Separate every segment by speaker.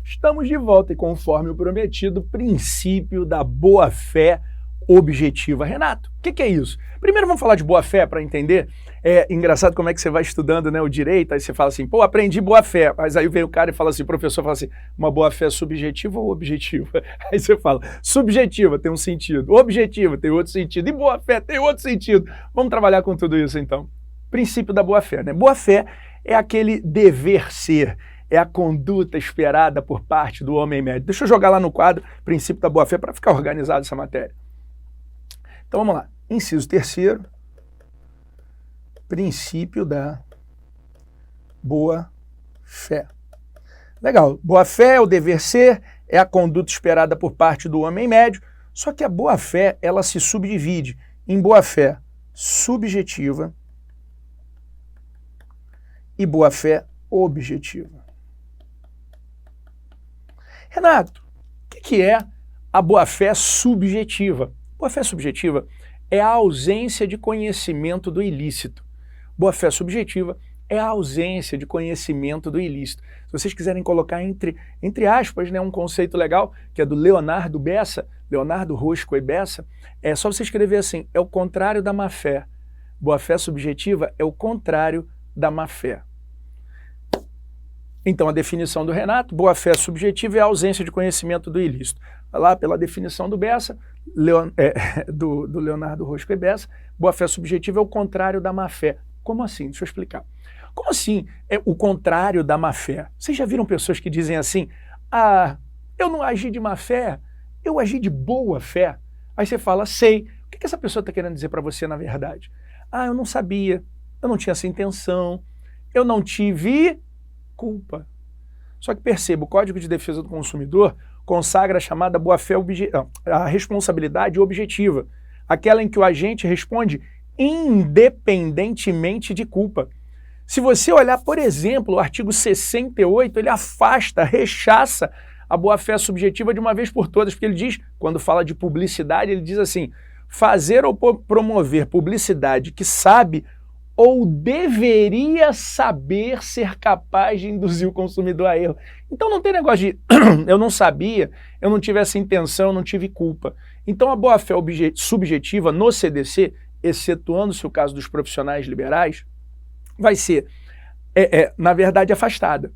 Speaker 1: Estamos de volta e, conforme o prometido, princípio da boa-fé objetiva. Renato, o que é isso? Primeiro vamos falar de boa-fé para entender. É engraçado como é que você vai estudando, né, o direito, aí você fala assim, pô, aprendi boa-fé, mas aí vem o cara e fala assim, o professor fala assim, uma boa-fé subjetiva ou objetiva? Aí você fala, subjetiva tem um sentido, objetiva tem outro sentido, e boa-fé tem outro sentido. Vamos trabalhar com tudo isso então. Princípio da boa-fé, né? Boa-fé é aquele dever ser, é a conduta esperada por parte do homem médio. Deixa eu jogar lá no quadro, princípio da boa-fé, para ficar organizado essa matéria. Então vamos lá. Inciso terceiro, princípio da boa-fé. Legal. Boa-fé é o dever ser, é a conduta esperada por parte do homem médio, só que a boa-fé, ela se subdivide em boa-fé subjetiva e boa-fé objetiva. Renato, o que é a boa-fé subjetiva? Boa-fé subjetiva é a ausência de conhecimento do ilícito. Boa-fé subjetiva é a ausência de conhecimento do ilícito. Se vocês quiserem colocar entre aspas, né, um conceito legal, que é do Leonardo Bessa, Leonardo Rosco e Bessa, é só você escrever assim, é o contrário da má-fé. Boa-fé subjetiva é o contrário da má-fé. Então, a definição do Renato, boa-fé subjetiva é a ausência de conhecimento do ilícito. Lá, pela definição do Bessa, do Leonardo Rosco e Bessa, boa-fé subjetiva é o contrário da má-fé. Como assim? Deixa eu explicar. Como assim é o contrário da má-fé? Vocês já viram pessoas que dizem assim, eu não agi de má-fé, eu agi de boa-fé. Aí você fala, sei. O que essa pessoa está querendo dizer para você na verdade? Eu não sabia, eu não tinha essa intenção, eu não tive culpa. Só que perceba, o Código de Defesa do Consumidor consagra a chamada boa-fé a responsabilidade objetiva, aquela em que o agente responde independentemente de culpa. Se você olhar, por exemplo, o artigo 68, ele afasta, rechaça a boa-fé subjetiva de uma vez por todas, porque ele diz, quando fala de publicidade, ele diz assim, fazer ou promover publicidade que sabe ou deveria saber ser capaz de induzir o consumidor a erro. Então não tem negócio de eu não sabia, eu não tive essa intenção, eu não tive culpa. Então a boa-fé subjetiva no CDC, excetuando-se o caso dos profissionais liberais, vai ser, na verdade, afastada.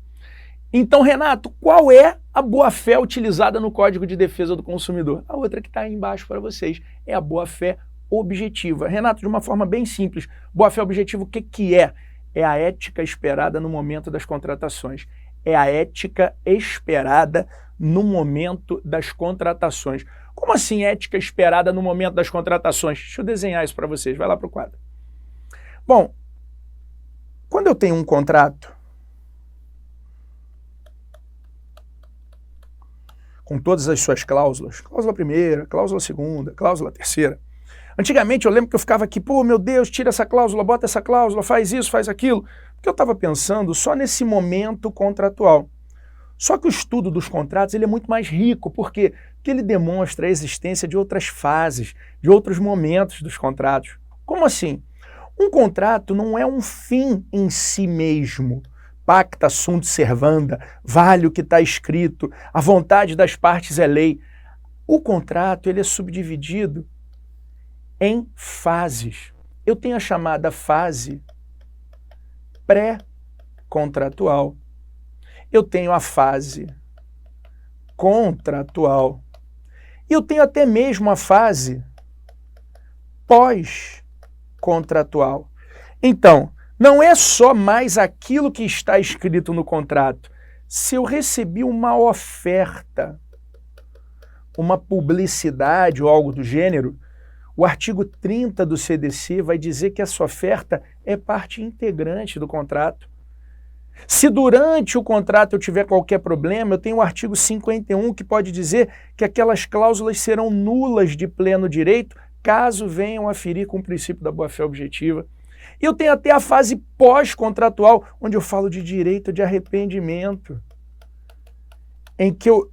Speaker 1: Então, Renato, qual é a boa-fé utilizada no Código de Defesa do Consumidor? A outra que está aí embaixo para vocês é a boa-fé objetiva. Renato, de uma forma bem simples, boa-fé objetiva, o que é? É a ética esperada no momento das contratações. É a ética esperada no momento das contratações. Como assim ética esperada no momento das contratações? Deixa eu desenhar isso para vocês, vai lá para o quadro. Bom, quando eu tenho um contrato com todas as suas cláusulas, cláusula primeira, cláusula segunda, cláusula terceira, antigamente eu lembro que eu ficava aqui, pô, meu Deus, tira essa cláusula, bota essa cláusula, faz isso, faz aquilo, porque eu estava pensando só nesse momento contratual. Só que o estudo dos contratos ele é muito mais rico, por quê? Porque ele demonstra a existência de outras fases, de outros momentos dos contratos. Como assim? Um contrato não é um fim em si mesmo. Pacta sunt servanda, vale o que está escrito, a vontade das partes é lei. O contrato ele é subdividido em fases. Eu tenho a chamada fase pré-contratual. Eu tenho a fase contratual. E eu tenho até mesmo a fase pós-contratual. Então, não é só mais aquilo que está escrito no contrato. Se eu recebi uma oferta, uma publicidade ou algo do gênero, o artigo 30 do CDC vai dizer que essa oferta é parte integrante do contrato. Se durante o contrato eu tiver qualquer problema, eu tenho o artigo 51 que pode dizer que aquelas cláusulas serão nulas de pleno direito caso venham a ferir com o princípio da boa-fé objetiva. E eu tenho até a fase pós-contratual, onde eu falo de direito de arrependimento,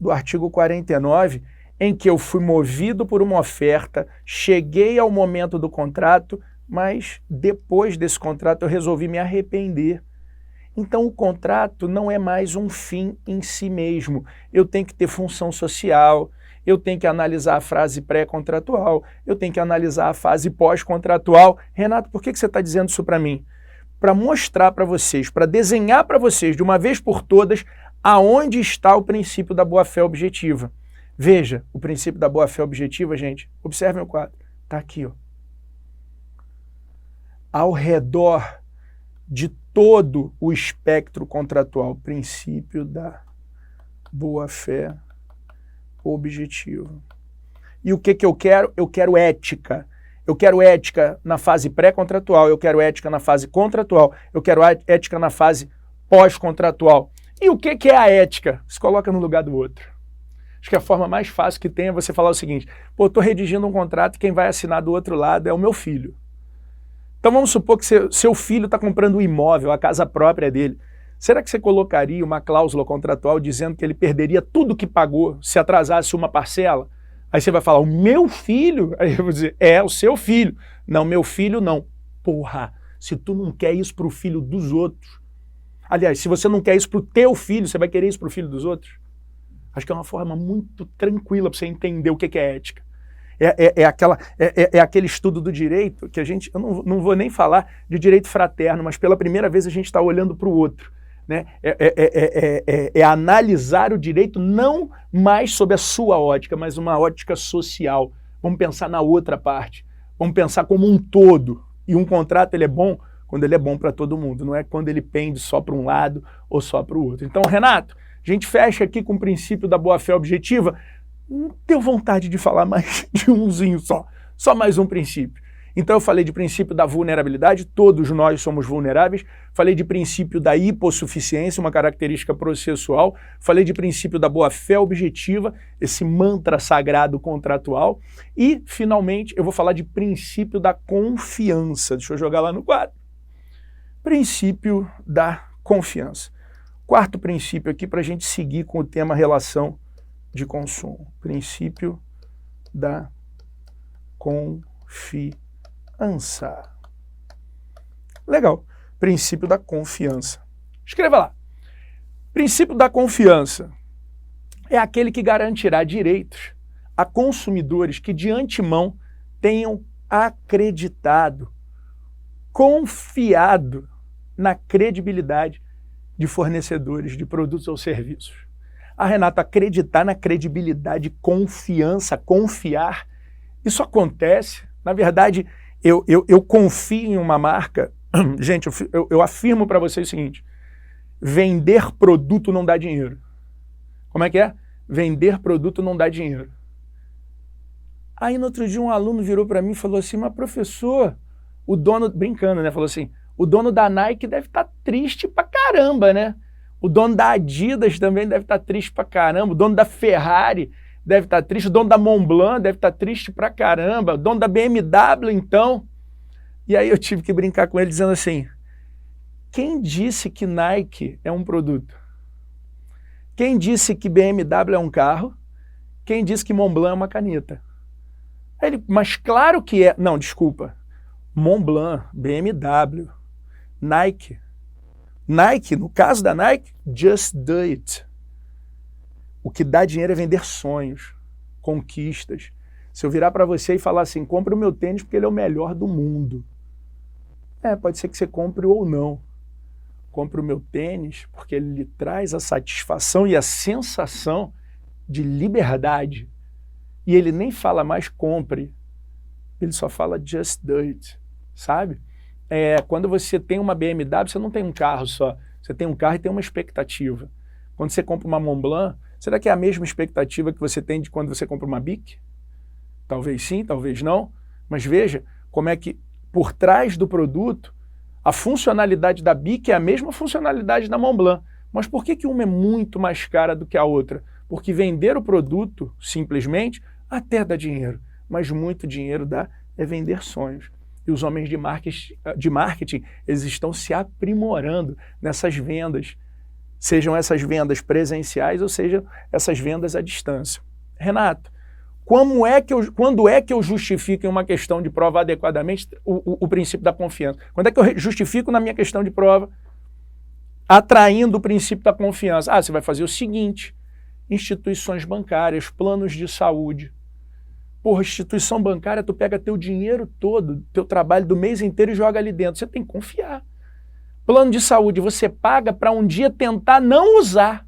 Speaker 1: do artigo 49, em que eu fui movido por uma oferta, cheguei ao momento do contrato, mas depois desse contrato eu resolvi me arrepender. Então o contrato não é mais um fim em si mesmo. Eu tenho que ter função social, eu tenho que analisar a fase pré-contratual, eu tenho que analisar a fase pós-contratual. Renato, por que você está dizendo isso para mim? Para mostrar para vocês, para desenhar para vocês de uma vez por todas aonde está o princípio da boa-fé objetiva. Veja, o princípio da boa-fé objetiva, gente, observem o quadro, está aqui, ó. Ao redor de todo o espectro contratual, princípio da boa-fé objetiva. E o que eu quero? Eu quero ética. Eu quero ética na fase pré-contratual, eu quero ética na fase contratual, eu quero ética na fase pós-contratual. E o que é a ética? Se coloca no lugar do outro. Acho que a forma mais fácil que tem é você falar o seguinte: pô, estou redigindo um contrato e quem vai assinar do outro lado é o meu filho. Então vamos supor que seu filho está comprando um imóvel, a casa própria dele. Será que você colocaria uma cláusula contratual dizendo que ele perderia tudo que pagou se atrasasse uma parcela? Aí você vai falar, o meu filho? Aí eu vou dizer, o seu filho. Não, meu filho não. Porra, se tu não quer isso pro filho dos outros. Aliás, se você não quer isso pro teu filho, você vai querer isso pro filho dos outros? Acho que é uma forma muito tranquila para você entender o que é ética. É aquele estudo do direito que eu não vou nem falar de direito fraterno, mas pela primeira vez a gente está olhando para o outro. Né? É analisar o direito não mais sob a sua ótica, mas uma ótica social. Vamos pensar na outra parte. Vamos pensar como um todo. E um contrato ele é bom quando ele é bom para todo mundo, não é quando ele pende só para um lado ou só para o outro. Então, Renato, a gente fecha aqui com o princípio da boa-fé objetiva. Não deu vontade de falar mais de umzinho só mais um princípio. Então eu falei de princípio da vulnerabilidade, todos nós somos vulneráveis, falei de princípio da hipossuficiência, uma característica processual, falei de princípio da boa-fé objetiva, esse mantra sagrado contratual, e finalmente eu vou falar de princípio da confiança. Deixa eu jogar lá no quadro. Princípio da confiança. Quarto princípio aqui para a gente seguir com o tema relação de consumo. Princípio da confiança. Legal. Princípio da confiança. Escreva lá. Princípio da confiança é aquele que garantirá direitos a consumidores que de antemão tenham acreditado, confiado na credibilidade de fornecedores de produtos ou serviços. Renato, acreditar na credibilidade, confiança, confiar, isso acontece. Na verdade, eu confio em uma marca. Gente, eu afirmo para vocês o seguinte, vender produto não dá dinheiro. Como é que é? Vender produto não dá dinheiro. Aí no outro dia um aluno virou para mim e falou assim, mas professor, o dono, brincando, né? Falou assim, o dono da Nike deve estar triste pra caramba, né? O dono da Adidas também deve estar triste pra caramba. O dono da Ferrari deve estar triste. O dono da Montblanc deve estar triste pra caramba. O dono da BMW, então. E aí eu tive que brincar com ele dizendo assim, quem disse que Nike é um produto? Quem disse que BMW é um carro? Quem disse que Montblanc é uma caneta? Aí ele, mas claro que é. Não, desculpa. Montblanc, BMW, Nike. Nike, no caso da Nike, just do it. O que dá dinheiro é vender sonhos, conquistas. Se eu virar para você e falar assim, compre o meu tênis porque ele é o melhor do mundo. Pode ser que você compre ou não. Compre o meu tênis porque ele lhe traz a satisfação e a sensação de liberdade. E ele nem fala mais compre, ele só fala just do it, sabe? Quando você tem uma BMW, você não tem um carro só, você tem um carro e tem uma expectativa. Quando você compra uma Montblanc, será que é a mesma expectativa que você tem de quando você compra uma Bic? Talvez sim, talvez não, mas veja como é que por trás do produto, a funcionalidade da Bic é a mesma funcionalidade da Montblanc. Mas por que uma é muito mais cara do que a outra? Porque vender o produto, simplesmente, até dá dinheiro, mas muito dinheiro dá é vender sonhos. E os homens de marketing, eles estão se aprimorando nessas vendas, sejam essas vendas presenciais ou sejam essas vendas à distância. Renato, quando é que eu justifico em uma questão de prova adequadamente o princípio da confiança? Quando é que eu justifico na minha questão de prova atraindo o princípio da confiança. Ah, você vai fazer o seguinte, instituições bancárias, planos de saúde. Porra, instituição bancária, tu pega teu dinheiro todo, teu trabalho do mês inteiro e joga ali dentro. Você tem que confiar. Plano de saúde, você paga para um dia tentar não usar.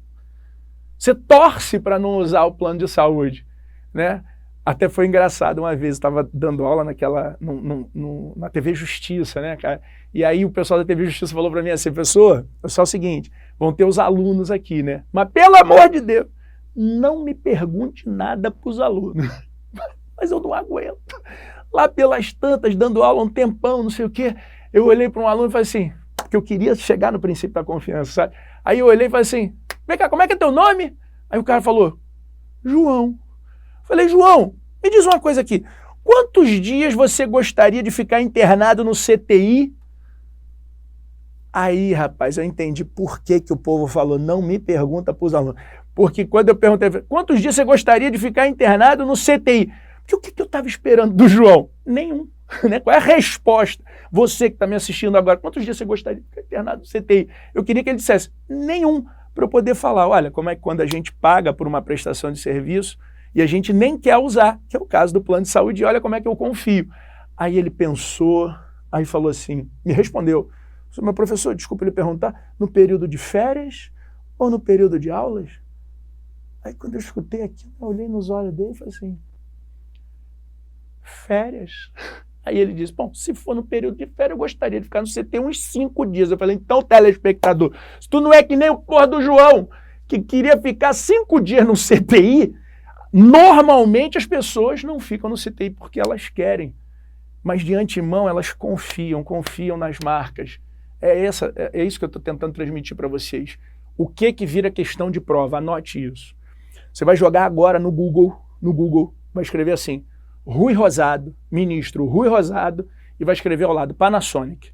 Speaker 1: Você torce para não usar o plano de saúde, né? Até foi engraçado uma vez, eu estava dando aula na TV Justiça, né, cara? E aí o pessoal da TV Justiça falou para mim assim, professor, é só o seguinte, vão ter os alunos aqui, né? Mas pelo amor de Deus, não me pergunte nada para os alunos. Mas eu não aguento. Lá pelas tantas, dando aula um tempão, não sei o quê, eu olhei para um aluno e falei assim, porque eu queria chegar no princípio da confiança, sabe? Aí eu olhei e falei assim, vem cá, como é que é teu nome? Aí o cara falou, João. Falei, João, me diz uma coisa aqui, quantos dias você gostaria de ficar internado no CTI? Aí, rapaz, eu entendi por que o povo falou, não me pergunta para os alunos. Porque quando eu perguntei, quantos dias você gostaria de ficar internado no CTI? Porque o que eu estava esperando do João? Nenhum. Né? Qual é a resposta? Você que está me assistindo agora, quantos dias você gostaria de ficar internado no CTI? Eu queria que ele dissesse, nenhum, para eu poder falar, olha, como é que quando a gente paga por uma prestação de serviço e a gente nem quer usar, que é o caso do plano de saúde, e olha como é que eu confio. Aí ele pensou, aí falou assim, me respondeu, meu professor, desculpa ele perguntar, no período de férias ou no período de aulas? Aí quando eu escutei aquilo, eu olhei nos olhos dele e falei assim, férias? Aí ele disse, bom, se for no período de férias, eu gostaria de ficar no CT uns 5 dias. Eu falei, então, telespectador, se tu não é que nem o porra do João, que queria ficar 5 dias no CTI, normalmente as pessoas não ficam no CTI porque elas querem. Mas de antemão elas confiam nas marcas. É isso que eu estou tentando transmitir para vocês. O que vira questão de prova? Anote isso. Você vai jogar agora no Google, vai escrever assim, Rui Rosado, ministro Rui Rosado, e vai escrever ao lado Panasonic.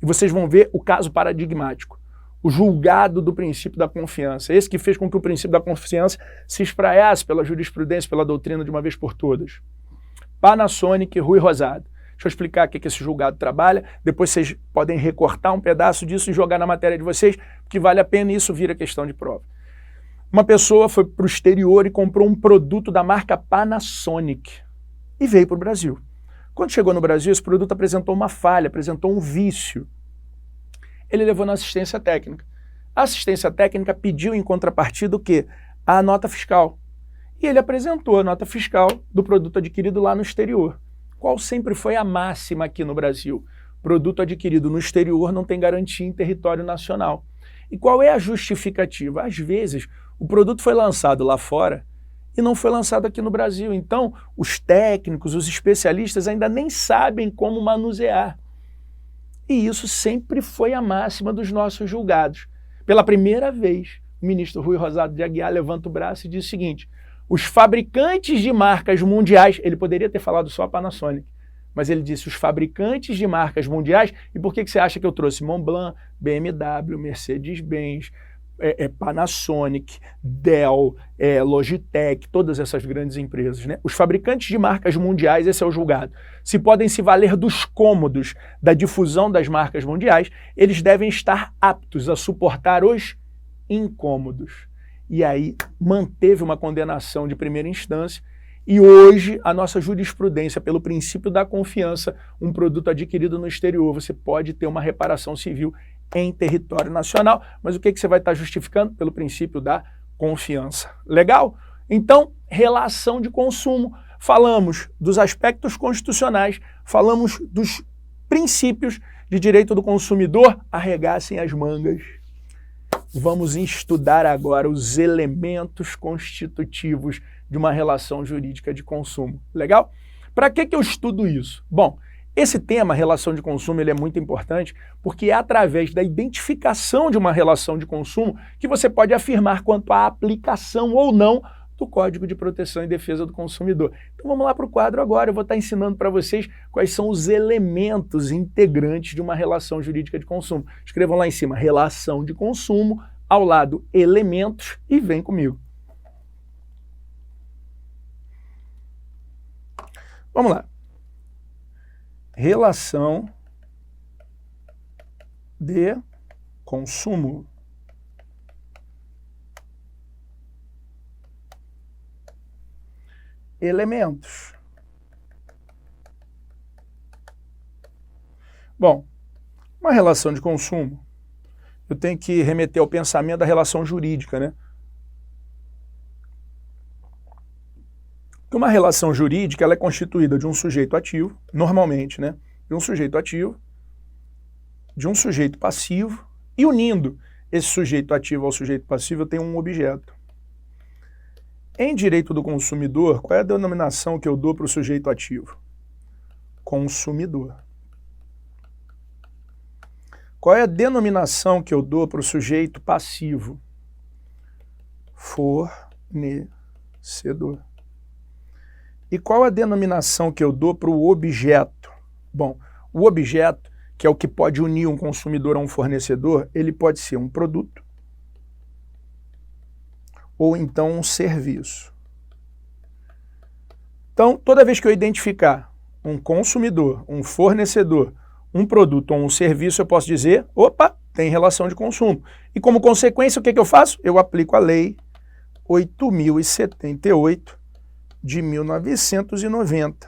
Speaker 1: E vocês vão ver o caso paradigmático, o julgado do princípio da confiança, esse que fez com que o princípio da confiança se espraiasse pela jurisprudência, pela doutrina de uma vez por todas. Panasonic, Rui Rosado. Deixa eu explicar o que esse julgado trabalha, depois vocês podem recortar um pedaço disso e jogar na matéria de vocês, porque vale a pena e isso vira questão de prova. Uma pessoa foi para o exterior e comprou um produto da marca Panasonic e veio para o Brasil. Quando chegou no Brasil, esse produto apresentou uma falha, apresentou um vício. Ele levou na assistência técnica. A assistência técnica pediu em contrapartida o quê? A nota fiscal. E ele apresentou a nota fiscal do produto adquirido lá no exterior. Qual sempre foi a máxima aqui no Brasil? Produto adquirido no exterior não tem garantia em território nacional. E qual é a justificativa? Às vezes, o produto foi lançado lá fora e não foi lançado aqui no Brasil. Então, os técnicos, os especialistas ainda nem sabem como manusear. E isso sempre foi a máxima dos nossos julgados. Pela primeira vez, o ministro Rui Rosado de Aguiar levanta o braço e diz o seguinte, os fabricantes de marcas mundiais, ele poderia ter falado só a Panasonic, mas ele disse os fabricantes de marcas mundiais, e por que você acha que eu trouxe Montblanc, BMW, Mercedes-Benz, Panasonic, Dell, Logitech, todas essas grandes empresas, né? Os fabricantes de marcas mundiais, esse é o julgado, se podem se valer dos cômodos da difusão das marcas mundiais, eles devem estar aptos a suportar os incômodos. E aí manteve uma condenação de primeira instância e hoje a nossa jurisprudência, pelo princípio da confiança, um produto adquirido no exterior, você pode ter uma reparação civil em território nacional, mas o que você vai estar justificando? Pelo princípio da confiança. Legal? Então, relação de consumo. Falamos dos aspectos constitucionais, falamos dos princípios de direito do consumidor, arregassem as mangas. Vamos estudar agora os elementos constitutivos de uma relação jurídica de consumo. Legal? Para que eu estudo isso? Bom, esse tema, relação de consumo, ele é muito importante porque é através da identificação de uma relação de consumo que você pode afirmar quanto à aplicação ou não do Código de Proteção e Defesa do Consumidor. Então vamos lá para o quadro agora, eu vou estar ensinando para vocês quais são os elementos integrantes de uma relação jurídica de consumo. Escrevam lá em cima, relação de consumo, ao lado elementos e vem comigo. Vamos lá. Relação de consumo. elementos. Bom, uma relação de consumo, eu tenho que remeter ao pensamento da relação jurídica, né? Porque uma relação jurídica ela é constituída de um sujeito ativo, normalmente, né? De um sujeito ativo, de um sujeito passivo, e unindo esse sujeito ativo ao sujeito passivo, eu tenho um objeto. Em direito do consumidor, qual é a denominação que eu dou para o sujeito ativo? Consumidor. Qual é a denominação que eu dou para o sujeito passivo? Fornecedor. E qual a denominação que eu dou para o objeto? Bom, o objeto, que é o que pode unir um consumidor a um fornecedor, ele pode ser um produto ou então um serviço. Então, toda vez que eu identificar um consumidor, um fornecedor, um produto ou um serviço, eu posso dizer, opa, tem relação de consumo. E como consequência, o que eu faço? Eu aplico a Lei 8.078 de 1990.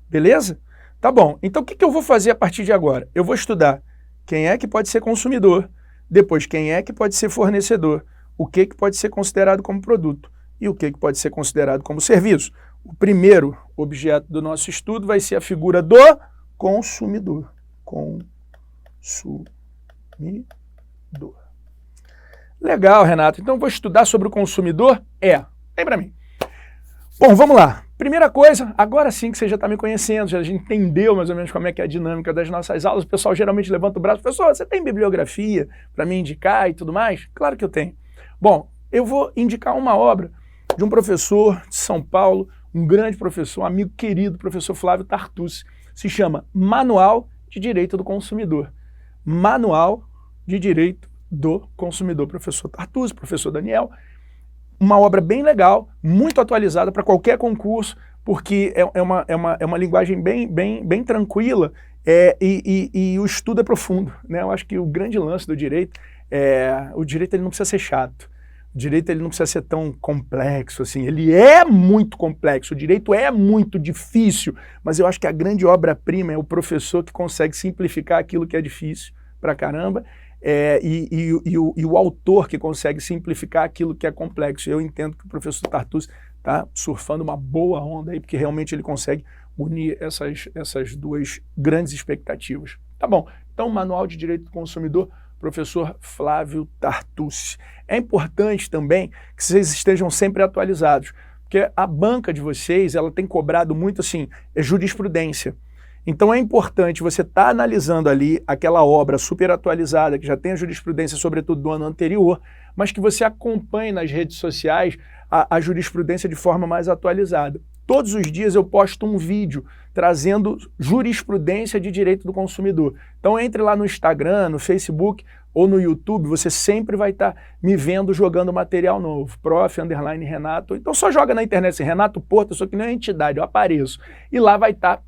Speaker 1: Beleza? Tá bom. Então, o que eu vou fazer a partir de agora? Eu vou estudar quem é que pode ser consumidor, depois quem é que pode ser fornecedor, o que pode ser considerado como produto e o que pode ser considerado como serviço. O primeiro objeto do nosso estudo vai ser a figura do consumidor. Consumidor. Legal, Renato. Então, vou estudar sobre o consumidor? Vem para mim. Bom, vamos lá. Primeira coisa, agora sim que você já está me conhecendo, já entendeu mais ou menos como é que é a dinâmica das nossas aulas, o pessoal geralmente levanta o braço, professor, você tem bibliografia para me indicar e tudo mais? Claro que eu tenho. Bom, eu vou indicar uma obra de um professor de São Paulo, um grande professor, um amigo querido, professor Flávio Tartucci, se chama Manual de Direito do Consumidor. Manual de Direito do Consumidor, professor Tartucci, professor Daniel. Uma obra bem legal, muito atualizada para qualquer concurso, porque é uma linguagem bem tranquila e o estudo é profundo, né? Eu acho que o grande lance do direito o direito ele não precisa ser chato. O direito ele não precisa ser tão complexo assim, ele é muito complexo, o direito é muito difícil, mas eu acho que a grande obra-prima é o professor que consegue simplificar aquilo que é difícil pra caramba, e o autor que consegue simplificar aquilo que é complexo. Eu entendo que o professor Tartucci está surfando uma boa onda aí, porque realmente ele consegue unir essas duas grandes expectativas. Tá bom, então Manual de Direito do Consumidor, professor Flávio Tartucci. É importante também que vocês estejam sempre atualizados, porque a banca de vocês ela tem cobrado muito assim, jurisprudência. Então é importante você estar analisando ali aquela obra super atualizada, que já tem a jurisprudência, sobretudo do ano anterior, mas que você acompanhe nas redes sociais a jurisprudência de forma mais atualizada. Todos os dias eu posto um vídeo trazendo jurisprudência de direito do consumidor. Então entre lá no Instagram, no Facebook ou no YouTube, você sempre vai estar me vendo jogando material novo. Prof_Renato. Então só joga na internet assim, Renato Porto, eu sou que nem uma entidade, eu apareço. E lá vai estar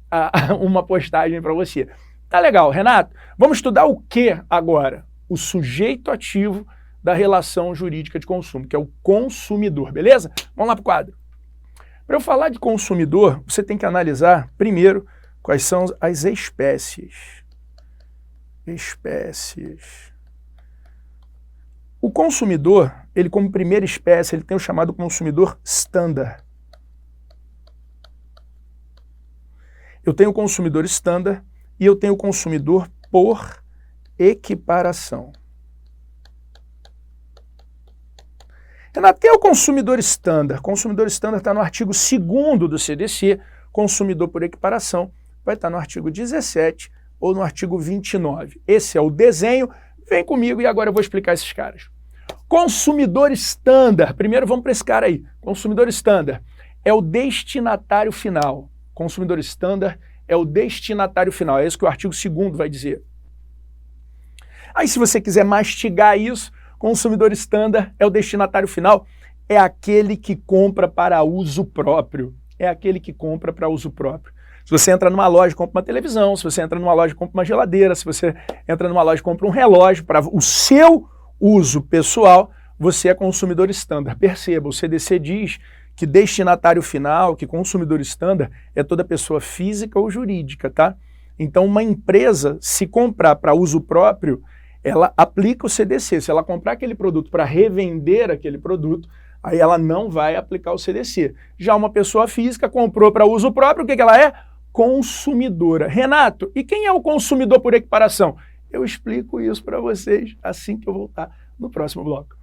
Speaker 1: uma postagem para você. Tá legal, Renato? Vamos estudar o que agora? O sujeito ativo da relação jurídica de consumo, que é o consumidor, beleza? Vamos lá para o quadro. Para eu falar de consumidor, você tem que analisar, primeiro, quais são as espécies. O consumidor, ele como primeira espécie, ele tem o chamado consumidor standard. Eu tenho o consumidor standard e eu tenho o consumidor por equiparação. Renato, quem é o consumidor standard? Consumidor standard está no artigo 2º do CDC, consumidor por equiparação, vai estar no artigo 17 ou no artigo 29. Esse é o desenho, vem comigo e agora eu vou explicar esses caras. Consumidor standard, primeiro vamos para esse cara aí. Consumidor standard é o destinatário final. Consumidor standard é o destinatário final, é isso que o artigo 2º vai dizer. Aí se você quiser mastigar isso, consumidor standard é o destinatário final, é aquele que compra para uso próprio. É aquele que compra para uso próprio. Se você entra numa loja e compra uma televisão, se você entra numa loja e compra uma geladeira, se você entra numa loja e compra um relógio para o seu uso pessoal, você é consumidor standard. Perceba, o CDC diz que destinatário final, que consumidor estándar, é toda pessoa física ou jurídica, tá? Então, uma empresa, se comprar para uso próprio, ela aplica o CDC. Se ela comprar aquele produto para revender aquele produto, aí ela não vai aplicar o CDC. Já uma pessoa física comprou para uso próprio, o que ela é? Consumidora. Renato, e quem é o consumidor por equiparação? Eu explico isso para vocês assim que eu voltar no próximo bloco.